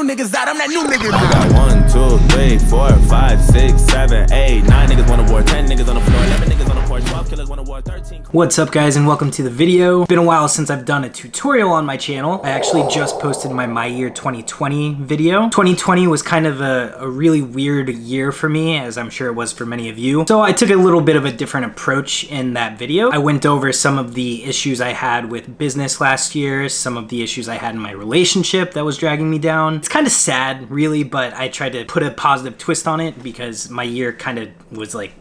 new niggas out, I'm that new nigga. I got 1, 2, 3, 4, 5, 6, 7, 8, 9 niggas want a war, 10 niggas on the floor, 11 niggas on the porch, 12 killers want a war, 13. What's up guys and welcome to the video. Been a while since I've done a tutorial on my channel. I actually just posted my year 2020 video. 2020 was kind of a really weird year for me, as I'm sure it was for many of you. So I took a little bit of a different approach in that video. I went over some of the issues I had with business last year, some of the issues I had in my relationship that was dragging me down. It's kind of sad really, but I tried to put a positive twist on it because my year kind of was like,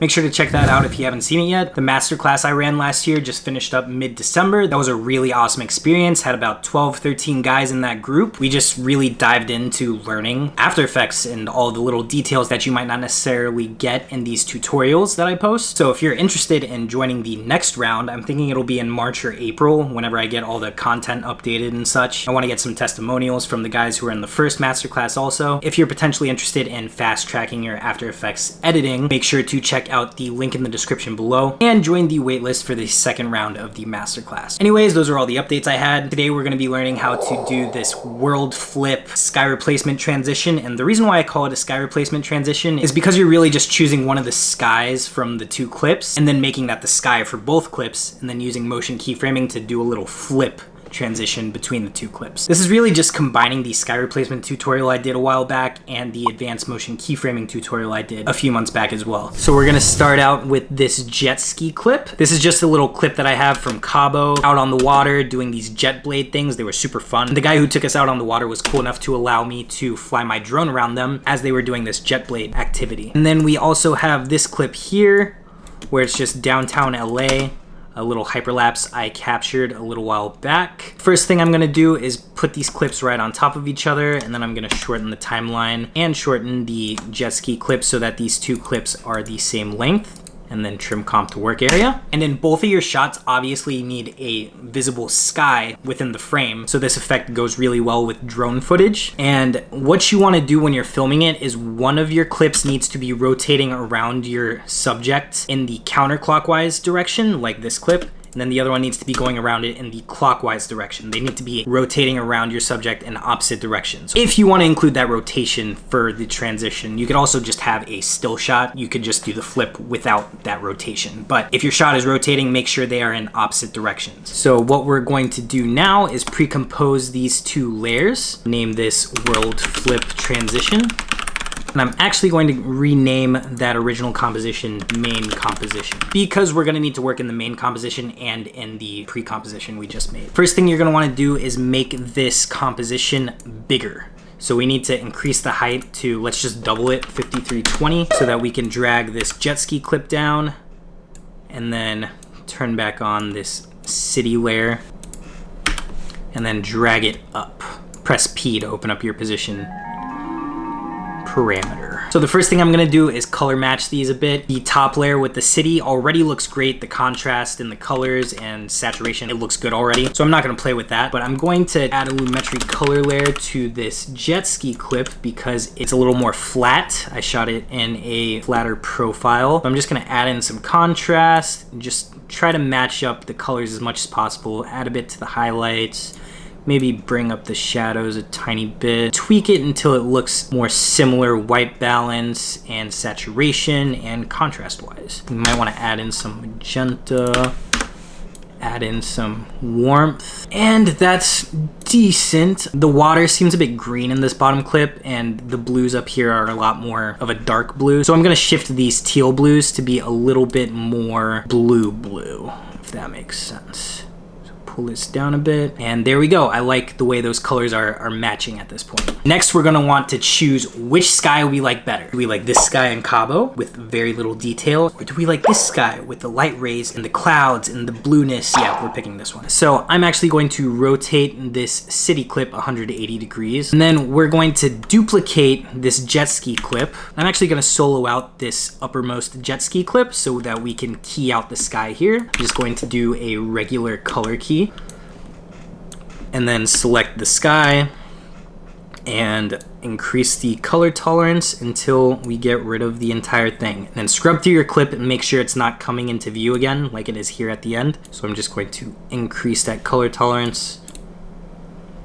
make sure to check that out if you haven't seen it yet. The masterclass I ran last year just finished up mid-December. That was a really awesome experience. Had about 12, 13 guys in that group. We just really dived into learning After Effects and all the little details that you might not necessarily get in these tutorials that I post. So if you're interested in joining the next round, I'm thinking it'll be in March or April whenever I get all the content updated and such. I want to get some testimonials from the guys who are in the first masterclass also. If you're potentially interested in fast tracking your After Effects editing, make sure to check out the link in the description below and join the waitlist for the second round of the masterclass. Anyways, those are all the updates I had. Today we're going to be learning how to do this world flip sky replacement transition, and the reason why I call it a sky replacement transition is because you're really just choosing one of the skies from the two clips and then making that the sky for both clips and then using motion keyframing to do a little flip transition between the two clips. This is really just combining the sky replacement tutorial I did a while back and the advanced motion keyframing tutorial I did a few months back as well. So we're gonna start out with this jet ski clip. This is just a little clip that I have from Cabo out on the water doing these jet blade things. They were super fun. The guy who took us out on the water was cool enough to allow me to fly my drone around them as they were doing this jet blade activity. And then we also have this clip here where it's just downtown LA. A little hyperlapse I captured a little while back. First thing I'm gonna do is put these clips right on top of each other, and then I'm gonna shorten the timeline and shorten the jet ski clip so that these two clips are the same length, and then trim comp to work area. And in both of your shots, obviously you need a visible sky within the frame, so this effect goes really well with drone footage. And what you wanna do when you're filming it is one of your clips needs to be rotating around your subject in the counterclockwise direction, like this clip, and then the other one needs to be going around it in the clockwise direction. They need to be rotating around your subject in opposite directions. If you want to include that rotation for the transition, you could also just have a still shot. You could just do the flip without that rotation. But if your shot is rotating, make sure they are in opposite directions. So what we're going to do now is pre-compose these two layers. Name this world flip transition. And I'm actually going to rename that original composition main composition because we're gonna need to work in the main composition and in the pre-composition we just made. First thing you're gonna wanna do is make this composition bigger. So we need to increase the height to, let's just double it, 5320, so that we can drag this jet ski clip down and then turn back on this city layer and then drag it up. Press P to open up your position parameter. So the first thing I'm gonna do is color match these a bit. The top layer with the city already looks great. The contrast and the colors and saturation, it looks good already. So I'm not gonna play with that, but I'm going to add a Lumetri color layer to this jet ski clip because it's a little more flat. I shot it in a flatter profile. So I'm just gonna add in some contrast and just try to match up the colors as much as possible. Add a bit to the highlights. Maybe bring up the shadows a tiny bit, tweak it until it looks more similar white balance and saturation and contrast wise. You might want to add in some magenta, add in some warmth, and that's decent. The water seems a bit green in this bottom clip, and the blues up here are a lot more of a dark blue. So I'm gonna shift these teal blues to be a little bit more blue, if that makes sense. Pull this down a bit, and there we go. I like the way those colors are matching at this point. Next, we're gonna want to choose which sky we like better. Do we like this sky in Cabo with very little detail, or do we like this sky with the light rays and the clouds and the blueness? Yeah, we're picking this one. So I'm actually going to rotate this city clip 180 degrees, and then we're going to duplicate this jet ski clip. I'm actually gonna solo out this uppermost jet ski clip so that we can key out the sky here. I'm just going to do a regular color key, and then select the sky and increase the color tolerance until we get rid of the entire thing. And then scrub through your clip and make sure it's not coming into view again like it is here at the end. So I'm just going to increase that color tolerance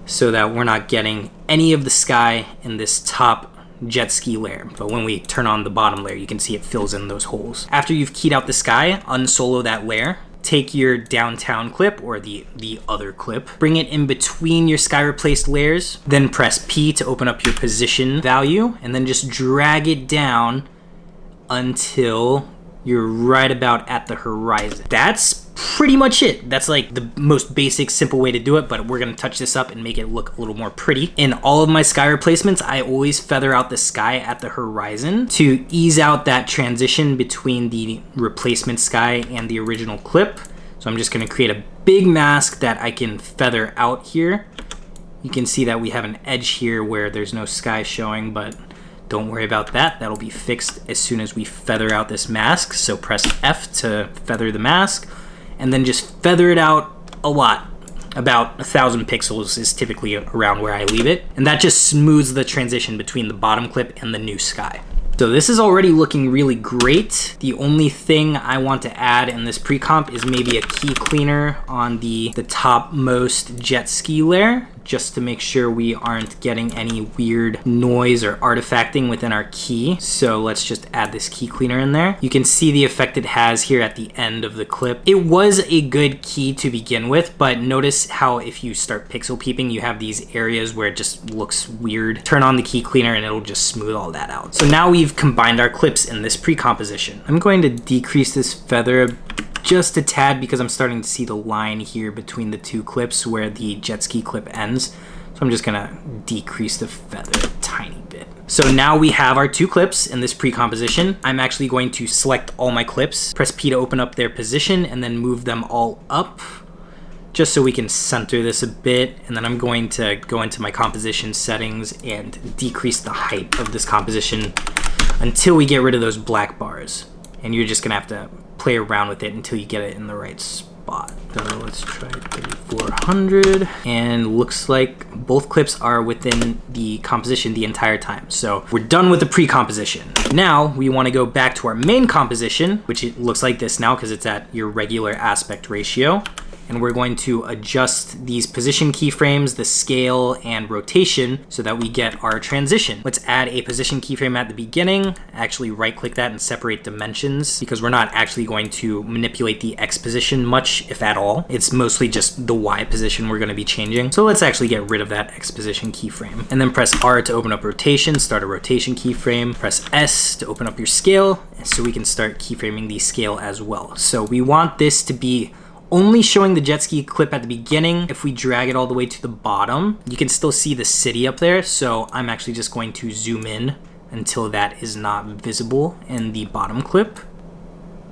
so that we're not getting any of the sky in this top jet ski layer. But when we turn on the bottom layer, you can see it fills in those holes. After you've keyed out the sky, unsolo that layer. Take your downtown clip, or the other clip, bring it in between your sky replaced layers, then press P to open up your position value, and then just drag it down until you're right about at the horizon. That's pretty much it. That's like the most basic, simple way to do it, but we're gonna touch this up and make it look a little more pretty. In all of my sky replacements, I always feather out the sky at the horizon to ease out that transition between the replacement sky and the original clip. So I'm just gonna create a big mask that I can feather out here. You can see that we have an edge here where there's no sky showing, but don't worry about that. That'll be fixed as soon as we feather out this mask. So press F to feather the mask, and then just feather it out a lot. About 1,000 pixels is typically around where I leave it. And that just smooths the transition between the bottom clip and the new sky. So this is already looking really great. The only thing I want to add in this pre-comp is maybe a key cleaner on the topmost jet ski layer, just to make sure we aren't getting any weird noise or artifacting within our key. So let's just add this key cleaner in there. You can see the effect it has here at the end of the clip. It was a good key to begin with, but notice how if you start pixel peeping, you have these areas where it just looks weird. Turn on the key cleaner and it'll just smooth all that out. So now we've combined our clips in this pre-composition. I'm going to decrease this feather just a tad because I'm starting to see the line here between the two clips where the jet ski clip ends. So I'm just gonna decrease the feather a tiny bit. So now we have our two clips in this pre-composition. I'm actually going to select all my clips, press P to open up their position, and then move them all up just so we can center this a bit. And then I'm going to go into my composition settings and decrease the height of this composition until we get rid of those black bars. And you're just gonna have to play around with it until you get it in the right spot. So let's try 3400, and looks like both clips are within the composition the entire time. So we're done with the pre-composition. Now we want to go back to our main composition, which it looks like this now because it's at your regular aspect ratio. And we're going to adjust these position keyframes, the scale, and rotation so that we get our transition. Let's add a position keyframe at the beginning. Actually right-click that and separate dimensions because we're not actually going to manipulate the X position much, if at all. It's mostly just the Y position we're going to be changing. So let's actually get rid of that X position keyframe. And then press R to open up rotation, start a rotation keyframe. Press S to open up your scale so we can start keyframing the scale as well. So we want this to be only showing the jet ski clip at the beginning. If we drag it all the way to the bottom, you can still see the city up there. So I'm actually just going to zoom in until that is not visible in the bottom clip, so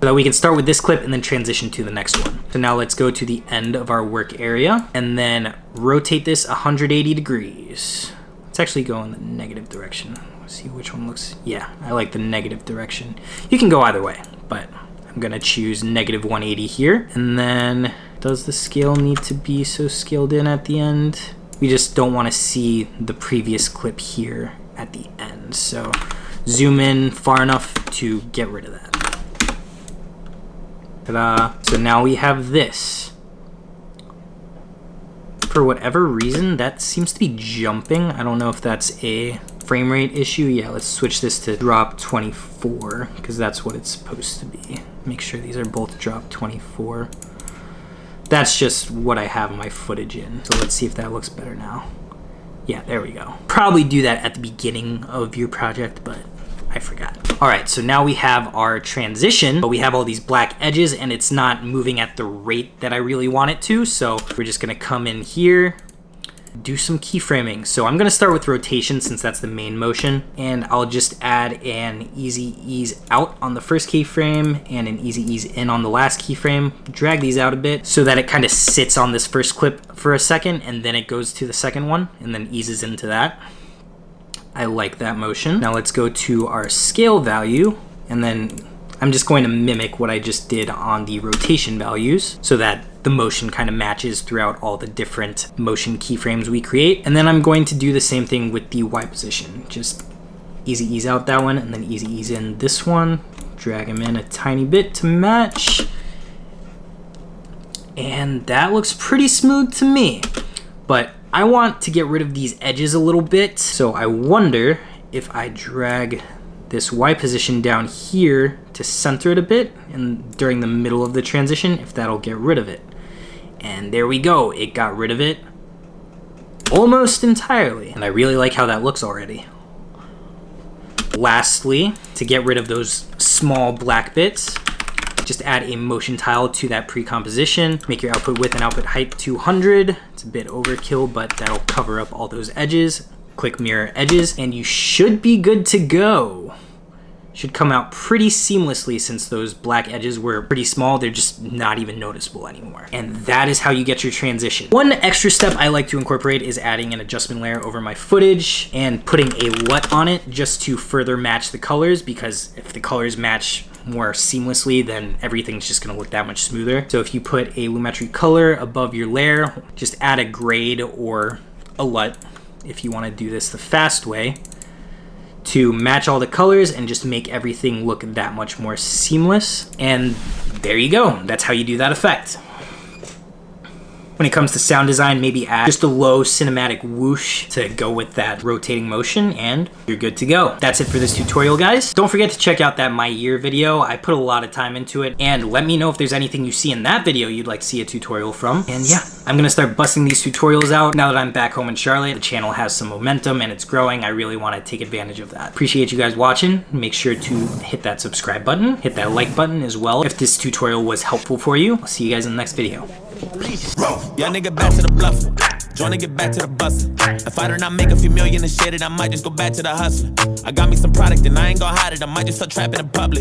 that we can start with this clip and then transition to the next one. So now let's go to the end of our work area and then rotate this 180 degrees. Let's actually go in the negative direction. Let's see which one looks, yeah, I like the negative direction. You can go either way, but I'm gonna choose negative 180 here. And then, does the scale need to be so scaled in at the end? We just don't wanna see the previous clip here at the end. So zoom in far enough to get rid of that. Ta-da. So now we have this. For whatever reason, that seems to be jumping. I don't know if that's a frame rate issue. Yeah, let's switch this to drop 24 because that's what it's supposed to be. Make sure these are both drop 24. That's just what I have my footage in. So let's see if that looks better now. Yeah, there we go. Probably do that at the beginning of your project, but I forgot. All right, so now we have our transition, but we have all these black edges and it's not moving at the rate that I really want it to. So we're just gonna come in here, do some keyframing. So I'm gonna start with rotation since that's the main motion, and I'll just add an easy ease out on the first keyframe and an easy ease in on the last keyframe. Drag these out a bit so that it kind of sits on this first clip for a second and then it goes to the second one and then eases into that. I like that motion. Now let's go to our scale value, and then I'm just going to mimic what I just did on the rotation values so that the motion kind of matches throughout all the different motion keyframes we create. And then I'm going to do the same thing with the Y position. Just easy ease out that one and then easy ease in this one. Drag them in a tiny bit to match. And that looks pretty smooth to me. But I want to get rid of these edges a little bit, so I wonder if I drag this Y position down here to center it a bit, and during the middle of the transition, if that'll get rid of it. And there we go, it got rid of it almost entirely, and I really like how that looks already. Lastly, to get rid of those small black bits, just add a motion tile to that precomposition. Make your output width and output height 200. It's a bit overkill, but that'll cover up all those edges. Click mirror edges, and you should be good to go. Should come out pretty seamlessly since those black edges were pretty small. They're just not even noticeable anymore. And that is how you get your transition. One extra step I like to incorporate is adding an adjustment layer over my footage and putting a LUT on it just to further match the colors, because if the colors match more seamlessly, then everything's just gonna look that much smoother. So if you put a Lumetri color above your layer, just add a grade or a LUT if you wanna do this the fast way, to match all the colors and just make everything look that much more seamless. And there you go. That's how you do that effect. When it comes to sound design, maybe add just a low cinematic whoosh to go with that rotating motion, and you're good to go. That's it for this tutorial, guys. Don't forget to check out that My Year video. I put a lot of time into it, and let me know if there's anything you see in that video you'd like to see a tutorial from. And yeah, I'm gonna start busting these tutorials out now that I'm back home in Charlotte. The channel has some momentum and it's growing. I really want to take advantage of that. Appreciate you guys watching. Make sure to hit that subscribe button, hit that like button as well if this tutorial was helpful for you. I'll see you guys in the next video. Young nigga back to the bluff. Trying to get back to the bus. If I do not make a few million and shit, it, I might just go back to the hustle. I got me some product and I ain't gonna hide it. I might just start trapping in public.